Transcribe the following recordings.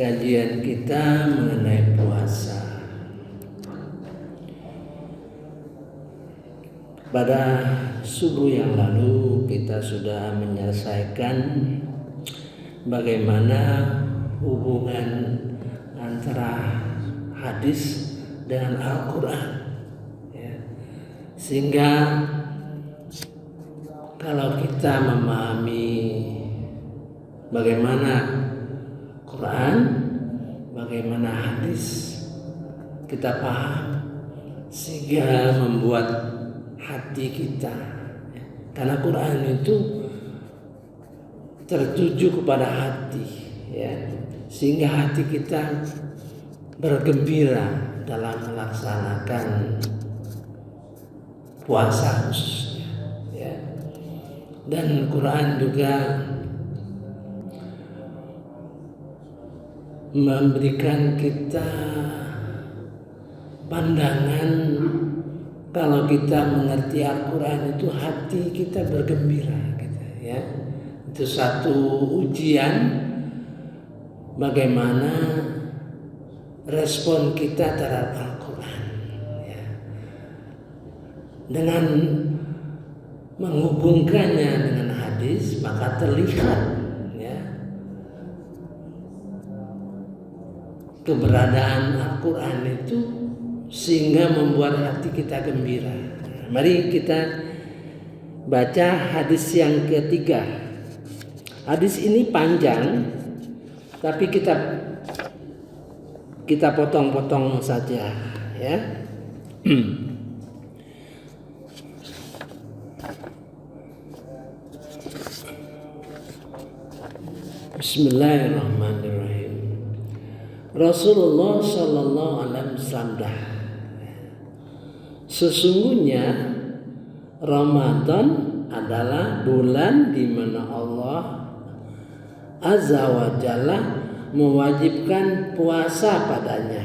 kajian kita mengenai puasa. Pada subuh yang lalu kita sudah menyelesaikan bagaimana hubungan antara hadis dengan Al-Quran, ya. Sehingga kalau kita memahami bagaimana Quran, bagaimana hadis, kita paham, sehingga membuat hati kita, karena Quran itu tertuju kepada hati, ya, sehingga hati kita bergembira dalam melaksanakan puasa khususnya, ya. Dan Quran juga memberikan kita pandangan kalau kita mengerti Al-Quran itu hati kita bergembira, gitu, ya. Itu satu ujian bagaimana respon kita terhadap Al-Quran, ya. Dengan menghubungkannya dengan hadis maka terlihat, ya, keberadaan Al-Quran itu sehingga membuat hati kita gembira. Mari kita baca hadis yang ketiga. Hadis ini panjang, tapi kita potong-potong saja, ya. Bismillahirrahmanirrahim. Rasulullah Shallallahu Alaihi Wasallam, sesungguhnya Ramadan adalah bulan di mana Allah Azza wa Jalla mewajibkan puasa padanya,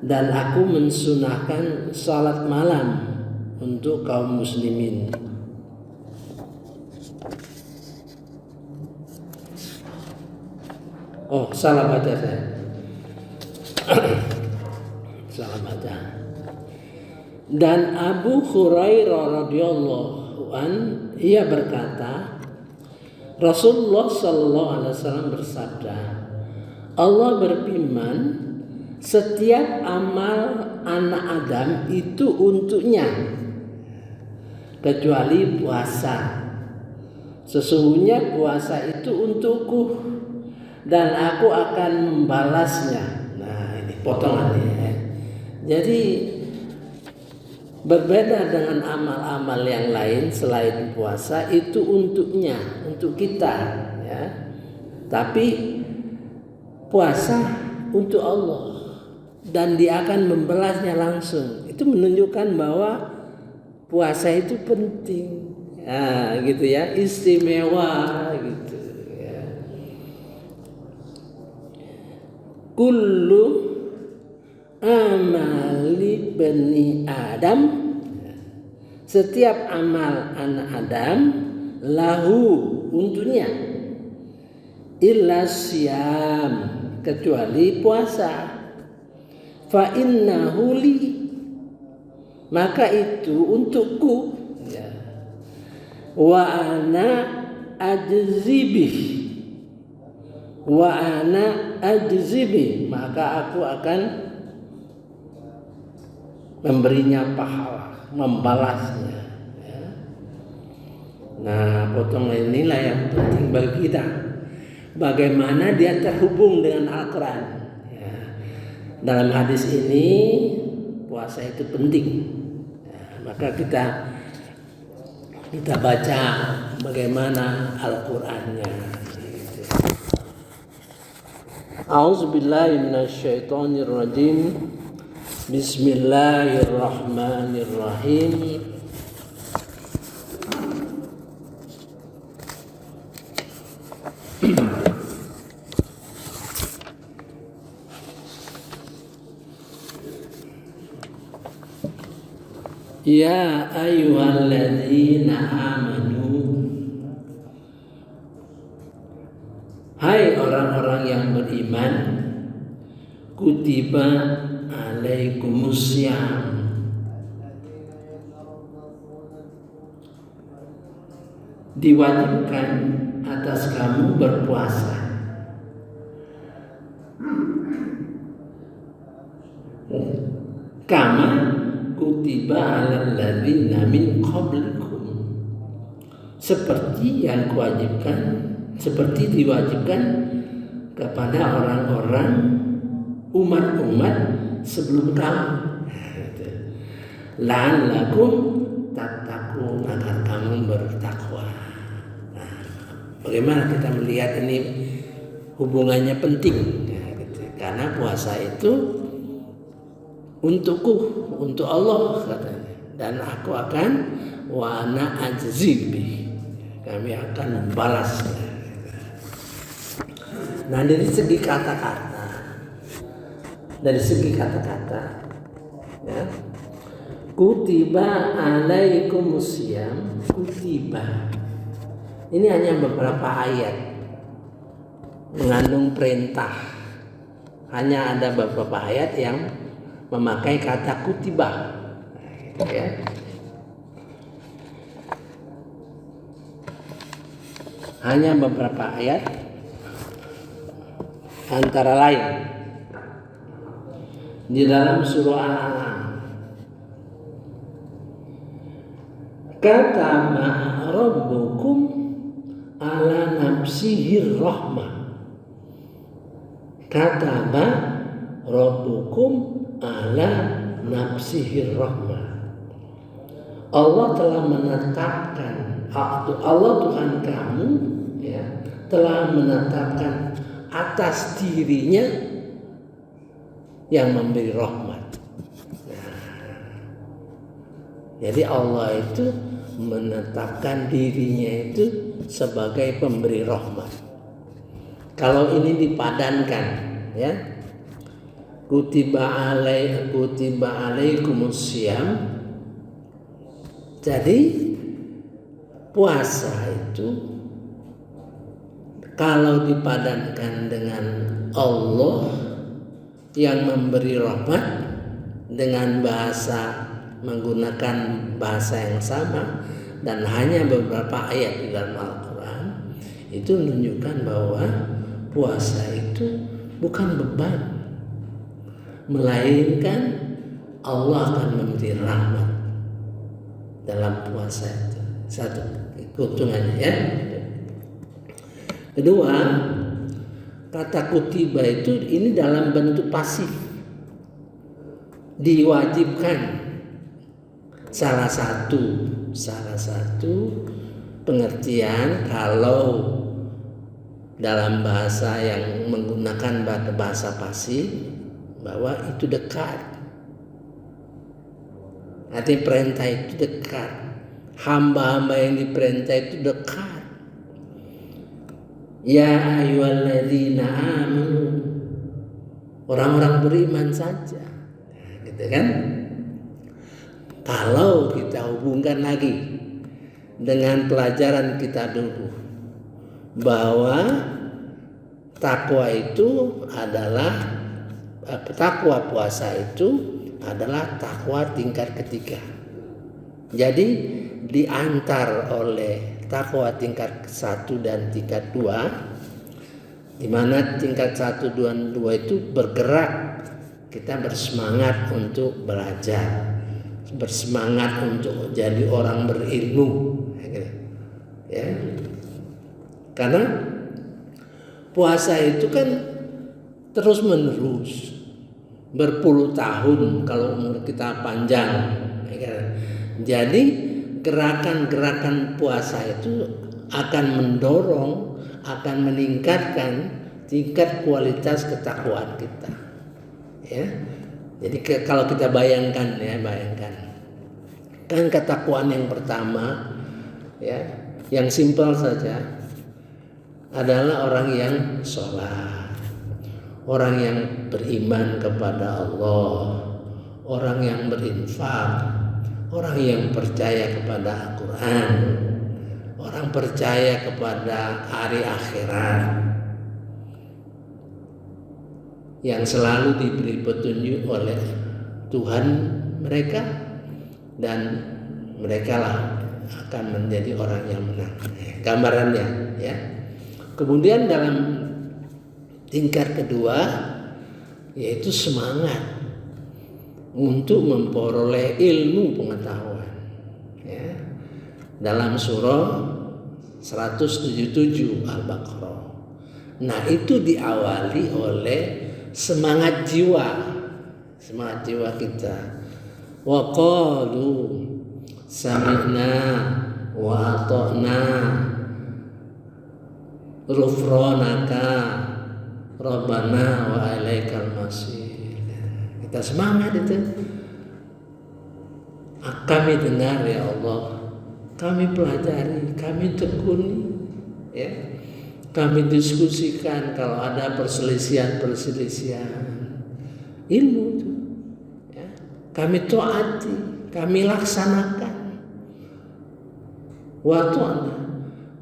dan aku mensunahkan salat malam untuk kaum muslimin. Oh, salah baca saya. Salah baca. Dan Abu Hurairah radhiyallahu an, ia berkata, Rasulullah sallallahu alaihi wasallam bersabda, Allah berfirman, setiap amal anak Adam itu untuknya kecuali puasa. Sesungguhnya puasa itu untukku dan aku akan membalasnya. Nah, ini potongannya, ya. Jadi berbeda dengan amal-amal yang lain selain puasa, itu untuknya, untuk kita, ya. Tapi puasa untuk Allah dan Dia akan membalasnya langsung. Itu menunjukkan bahwa puasa itu penting, ya, gitu, ya, istimewa, gitu. Kullu amali bani Adam, setiap amal anak Adam, lahu, untuknya, illa siyam, kecuali puasa. Fa innahu li, maka itu untukku, ya. Wa ana ajzibih, wa ana ajzibi, maka aku akan memberinya pahala, membalasnya, ya. Nah, potongan inilah yang penting bagi kita, bagaimana dia terhubung dengan Al-Quran, ya. Dalam hadis ini puasa itu penting, ya. Maka kita baca bagaimana Al-Qurannya. A'udzubillahi minasyaitonirrajim. Bismillahirrahmanirrahim. Ya ayyuhalladzina amanu, Hai orang-orang yang beriman, kutiba alaikumussyam, diwajibkan atas kamu berpuasa. Kama kutiba alal ladzina min qablikum, seperti diwajibkan kepada orang-orang umat-umat sebelum kamu. La'allakum tattaqun, agar kamu bertakwa. Nah, bagaimana kita melihat ini hubungannya penting? Karena puasa itu untukku, untuk Allah katanya, dan aku akan wa ana ajzibi, kami akan membalas. Nah, dari segi kata-kata, ya, kutiba alaikumussyam, kutiba ini hanya beberapa ayat mengandung perintah. Hanya ada beberapa ayat yang memakai kata kutiba, ya. Hanya beberapa ayat, antara lain di dalam surah Al-An'am, katama rabbukum ala nafsihi rahmah, katama rabbukum ala nafsihi rahmah. Allah telah menetapkan, Allah Tuhan kamu, ya, telah menetapkan atas dirinya yang memberi rahmat. Nah, jadi Allah itu menetapkan dirinya itu sebagai pemberi rahmat. Kalau ini dipadankan, ya, kutiba alaikumussyam, jadi puasa itu kalau dipadankan dengan Allah yang memberi rahmat dengan menggunakan bahasa yang sama dan hanya beberapa ayat di dalam Al-Quran, itu menunjukkan bahwa puasa itu bukan beban, melainkan Allah akan memberi rahmat dalam puasa itu. Satu keuntungannya, ya. Kedua, kata kutiba itu ini dalam bentuk pasif, diwajibkan. Salah satu pengertian kalau dalam bahasa yang menggunakan bahasa pasif, bahwa itu dekat. Artinya perintah itu dekat, hamba-hamba yang diperintah itu dekat. Ya ayyuhalladzina amanu, orang-orang beriman saja, gitu kan? Kalau kita hubungkan lagi dengan pelajaran kita dulu, bahwa takwa itu adalah takwa puasa itu adalah takwa tingkat ketiga. Jadi diantar oleh takwa tingkat 1 dan tingkat 2, di mana tingkat 1, 2, 2 itu bergerak, kita bersemangat untuk belajar, bersemangat untuk jadi orang berilmu, ya. Karena puasa itu kan terus menerus, berpuluh tahun kalau umur kita panjang, ya. Jadi gerakan-gerakan puasa itu akan mendorong, akan meningkatkan tingkat kualitas ketakwaan kita, ya. Jadi kalau kita bayangkan kan ketakwaan yang pertama, ya, yang simpel saja, adalah orang yang sholat, orang yang beriman kepada Allah, orang yang berinfak, orang yang percaya kepada Al-Quran, orang percaya kepada hari akhirat, yang selalu diberi petunjuk oleh Tuhan mereka, dan mereka lah akan menjadi orang yang menang. Gambarannya ya. Kemudian dalam tingkat kedua yaitu semangat untuk memperoleh ilmu pengetahuan ya. Dalam surah 177 Al-Baqarah. Nah, itu diawali oleh semangat jiwa kita. Wa qalu sami'na wa ata'na ghufranaka rabbana wa ilaikal masir. Kita semangat itu. Kami dengar ya Allah, kami pelajari, kami tekuni ya. Kami diskusikan kalau ada perselisihan ilmu itu ya. Kami taati, kami laksanakan. Waktu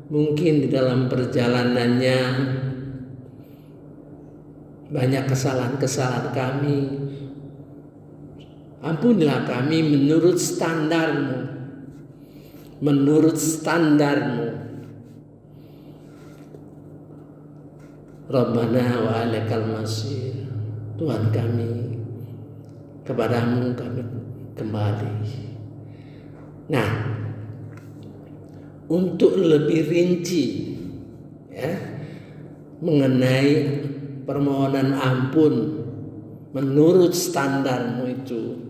mungkin di dalam perjalanannya banyak kesalahan kami, ampunilah kami menurut standarmu. Rabbana wa alaikal masir. Tuhan kami, kepadamu kami kembali. Nah, untuk lebih rinci ya, mengenai permohonan ampun menurut standarmu itu,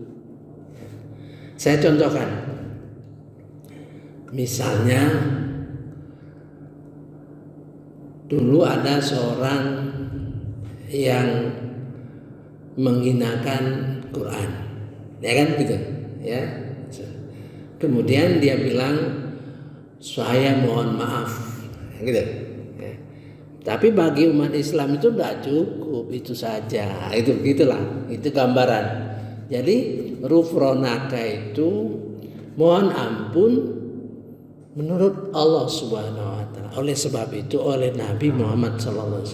saya contohkan. Misalnya dulu ada seorang yang menghinakan Quran, ya kan gitu, ya. Kemudian dia bilang, saya mohon maaf, gitu. Ya. Tapi bagi umat Islam itu tidak cukup itu saja, gitulah, itu gambaran. Jadi ghufranaka itu mohon ampun menurut Allah Subhanahu wa taala. Oleh sebab itu oleh Nabi Muhammad SAW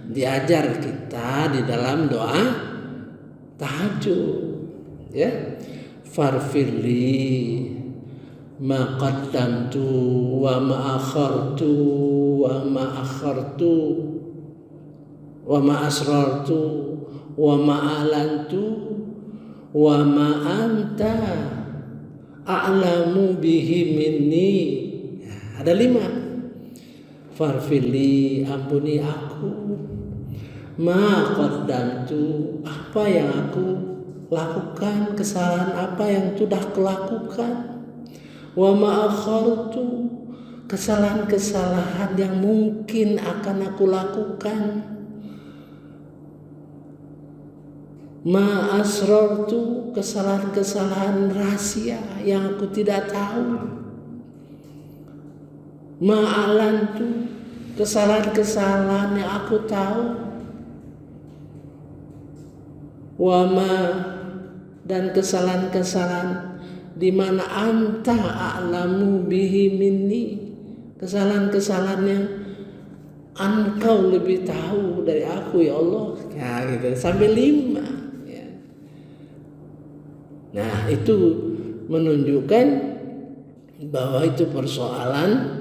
diajar kita di dalam doa tahajud ya. Farfirli ma qaddamtu wa ma akhartu wa ma akhartu wa ma asrartu wa ma alantu wa ma anta a'lamu bihi minni. Ada 5. Farfili, ampuni aku, ma qaddamtu, apa yang aku lakukan, kesalahan apa yang sudah kulakukan, wa ma akhartu, kesalahan-kesalahan yang mungkin akan aku lakukan, ma asrartu, kesalahan-kesalahan rahasia yang aku tidak tahu, ma alantu, kesalahan-kesalahan yang aku tahu, wa ma, dan kesalahan-kesalahan di mana anta a'lamu bihi minni, kesalahan-kesalahan yang engkau lebih tahu dari aku ya Allah, ya gitu, sampai 5 ya. Nah, itu menunjukkan bahwa itu persoalan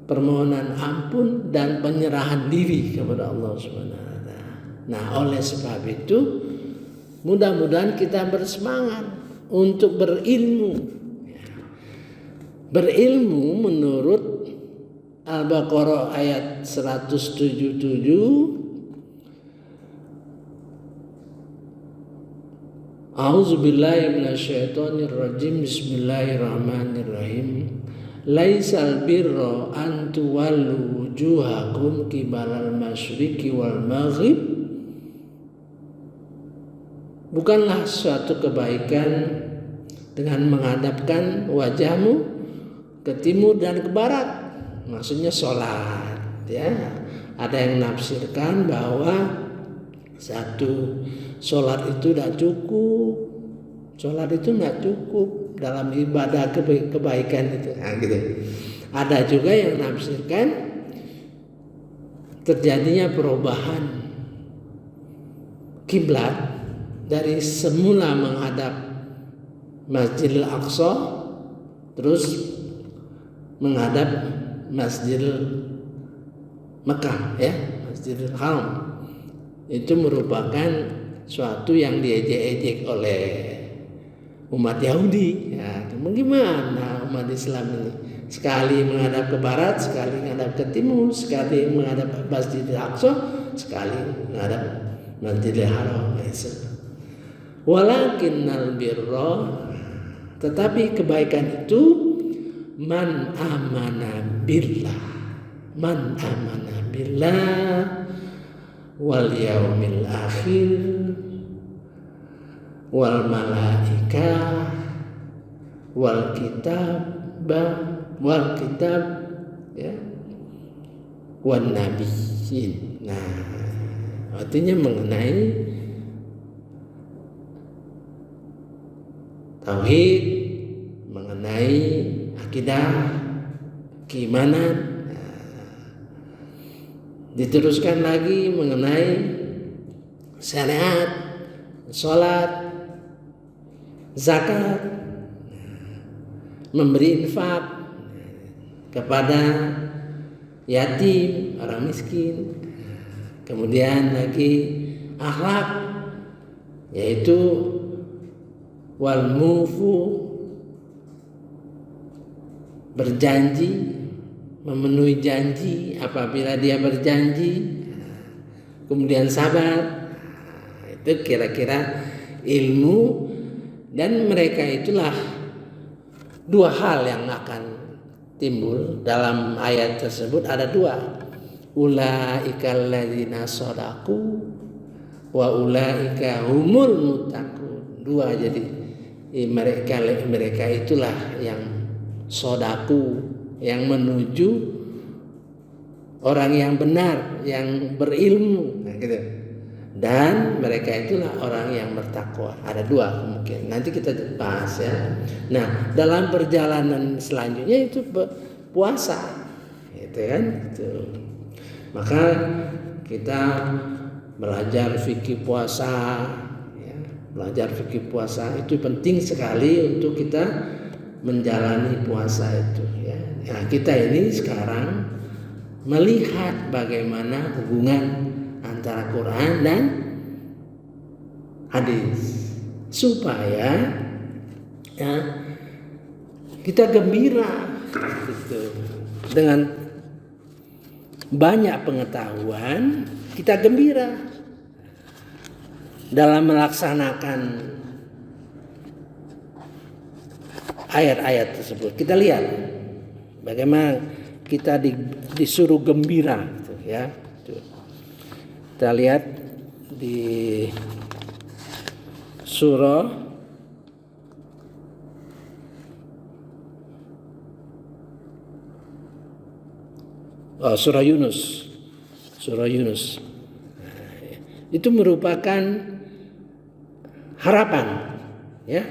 permohonan ampun dan penyerahan diri kepada Allah Subhanahu wa taala. Nah, oleh sebab itu mudah-mudahan kita bersemangat untuk berilmu. Berilmu menurut Al-Baqarah ayat 177. A'udzubillahi minasyaitonirrajim. Bismillahirrahmanirrahim. Laisal birra an tuwallu wujuhakum qibalal masyriqi wal maghrib. Bukanlah suatu kebaikan dengan menghadapkan wajahmu ke timur dan ke barat. Maksudnya sholat ya. Ada yang nafsirkan bahwa satu, sholat itu tidak cukup. Sholat itu tidak cukup dalam ibadah kebaikan itu. Nah, gitu. Ada juga yang nafsirkan terjadinya perubahan kiblat dari semula menghadap Masjidil Aqsa terus menghadap Masjidil Mekah, ya, Masjidil Haram. Itu merupakan suatu yang diejek-ejek oleh umat Yahudi. Ya, bagaimana umat Islam ini? Sekali menghadap ke barat, sekali menghadap ke timur, sekali menghadap Masjidil Aqsa, sekali menghadap Masjidil Haram. Walakinnal birra, tetapi kebaikan itu man amana billah, man amana billah wal yaumil akhir wal malaikah wal kitab ya wan nabiyyin. Nah, artinya mengenai tauhid, mengenai akidah, keimanan. Diteruskan lagi mengenai syariat, sholat, zakat, memberi infak kepada yatim, orang miskin. Kemudian lagi akhlak, yaitu wal mufu, berjanji, memenuhi janji apabila dia berjanji, kemudian sabar. Itu kira-kira ilmu, dan mereka itulah dua hal yang akan timbul dalam ayat tersebut. Ada dua, ulaikal ladzina shadaku wa ulaika humul muttaqun. Dua, jadi mereka itulah yang sodaku, yang menuju orang yang benar, yang berilmu, nah, gitu. Dan mereka itulah orang yang bertakwa. Ada dua kemungkinan. Nanti kita bahas, ya. Nah, dalam perjalanan selanjutnya itu puasa, gitu kan? Gitu. Maka kita belajar fikih puasa, ya. Belajar fikih puasa itu penting sekali untuk kita menjalani puasa itu, ya. Nah, kita ini sekarang melihat bagaimana hubungan antara Quran dan hadis supaya, ya, kita gembira gitu. Dengan banyak pengetahuan kita gembira dalam melaksanakan ayat-ayat tersebut. Kita lihat bagaimana kita disuruh gembira, gitu, ya. Kita lihat di surah Yunus. Surah Yunus. Itu merupakan harapan, ya.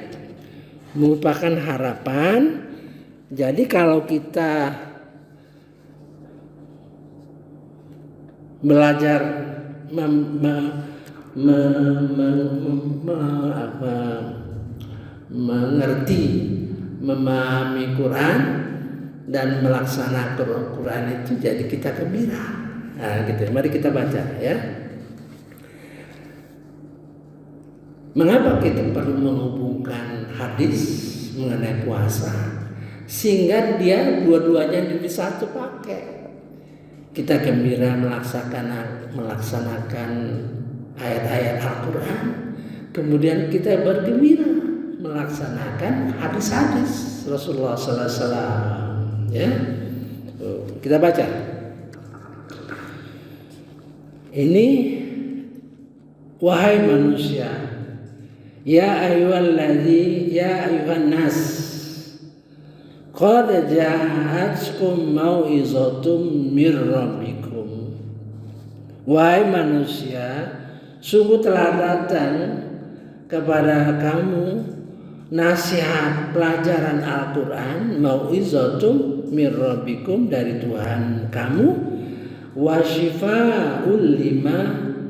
Merupakan harapan. Jadi kalau kita belajar mengerti, memahami Quran dan melaksanakan Quran itu, jadi kita gembira. Nah, gitu. Mari kita baca, ya. Mengapa kita perlu menghubungkan hadis mengenai puasa sehingga dia dua-duanya jadi satu pakai? Kita gembira melaksanakan ayat-ayat Al-Quran, kemudian kita bergembira melaksanakan hadis-hadis Rasulullah Sallallahu Alaihi Wasallam, ya. Kita baca. Ini, wahai manusia, ya ayuhan nas, qad ja'atkum mau'izatum mir rabbikum. Wahai manusia, sungguh telah datang kepada kamu nasihat pelajaran Al-Quran, mau'izatum mir rabbikum, dari Tuhan kamu, wa syifaa'ul lima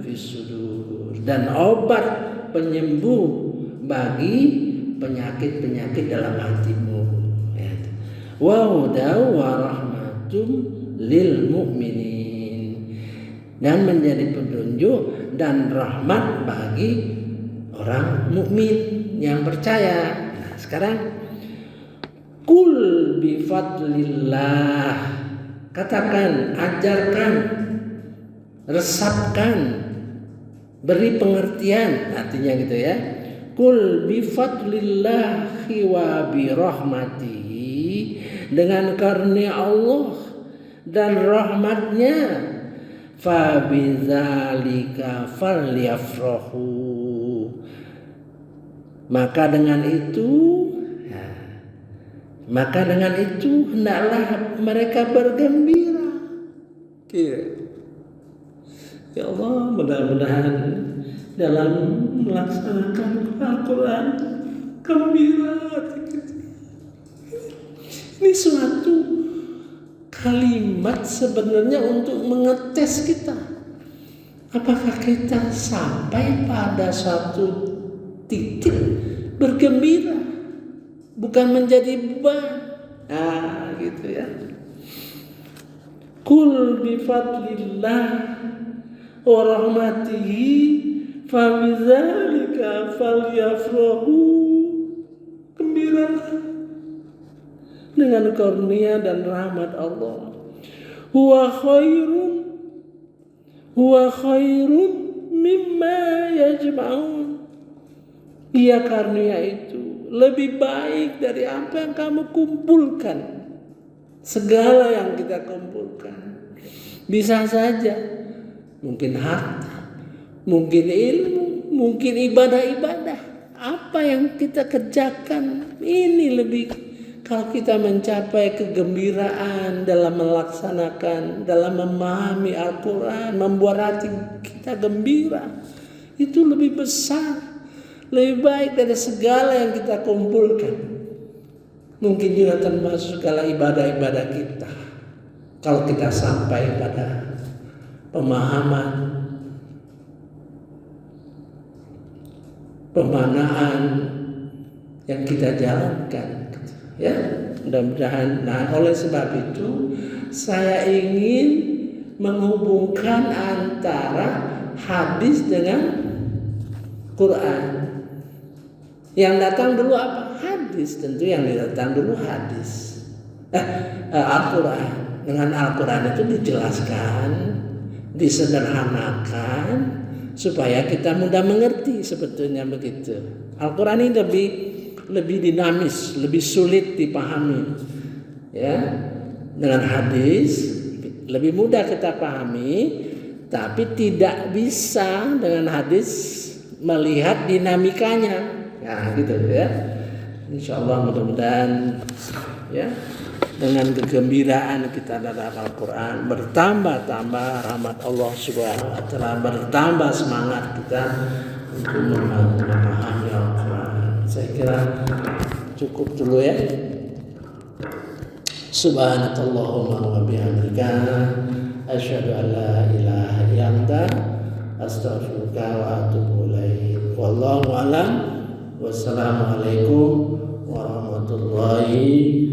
fis sudur, dan obat penyembuh bagi penyakit-penyakit dalam hatimu. Wa hudaw wa rahmatum lil mu'minin, dan menjadi petunjuk dan rahmat bagi orang mukmin yang percaya. Nah, sekarang kul bi fadlillah, katakan, ajarkan, resapkan, beri pengertian, artinya gitu ya. Kul bi fadlillahi wa bi rahmatihi, dengan karunia Allah dan rahmatnya, fa bidzalika falyafrahu, maka dengan itu hendaklah mereka bergembira. Ya Allah, mudah-mudahan dalam melaksanakan Al-Quran gembira hati kita. Ini suatu kalimat sebenarnya untuk mengetes kita. Apakah kita sampai pada suatu titik bergembira, bukan menjadi beban. Nah, gitu ya. Kul bi fadlillah wa rahmatihi fa bidzalika falyafrahu, gembiralah dengan karunia dan rahmat Allah. Huwa khairun mimma yajma'un, ia karunia itu lebih baik dari apa yang kamu kumpulkan. Segala yang kita kumpulkan, bisa saja mungkin harta, mungkin ilmu, mungkin ibadah-ibadah, apa yang kita kerjakan ini lebih, kalau kita mencapai kegembiraan dalam melaksanakan, dalam memahami Al-Quran, membuat hati kita gembira, itu lebih besar, lebih baik dari segala yang kita kumpulkan. Mungkin juga termasuk segala ibadah-ibadah kita, kalau kita sampai pada pemahaman, pemanaan yang kita jalankan, ya. Mudah-mudahan. Nah, oleh sebab itu saya ingin menghubungkan antara hadis dengan Quran. Yang datang dulu apa? Hadis. Tentu yang datang dulu hadis. Al-Quran. Dengan Al-Quran itu dijelaskan, disederhanakan, supaya kita mudah mengerti, sebetulnya begitu. Al-Quran ini lebih dinamis, lebih sulit dipahami. Ya, dengan hadis lebih mudah kita pahami, tapi tidak bisa dengan hadis melihat dinamikanya. Nah, gitu ya. Insyaallah, mudah-mudahan ya, dengan kegembiraan kita dalam Al-Quran, bertambah-tambah rahmat Allah Subhanahu wa taala, bertambah semangat kita untuk memahami Al-Quran. Saya kira cukup dulu ya. Subhanakallahumma wa bihamdika asyhadu an la ilaha illa anta astaghfiruka wa atubu ilaik. Wallahu a'lam. Wassalamualaikum warahmatullahi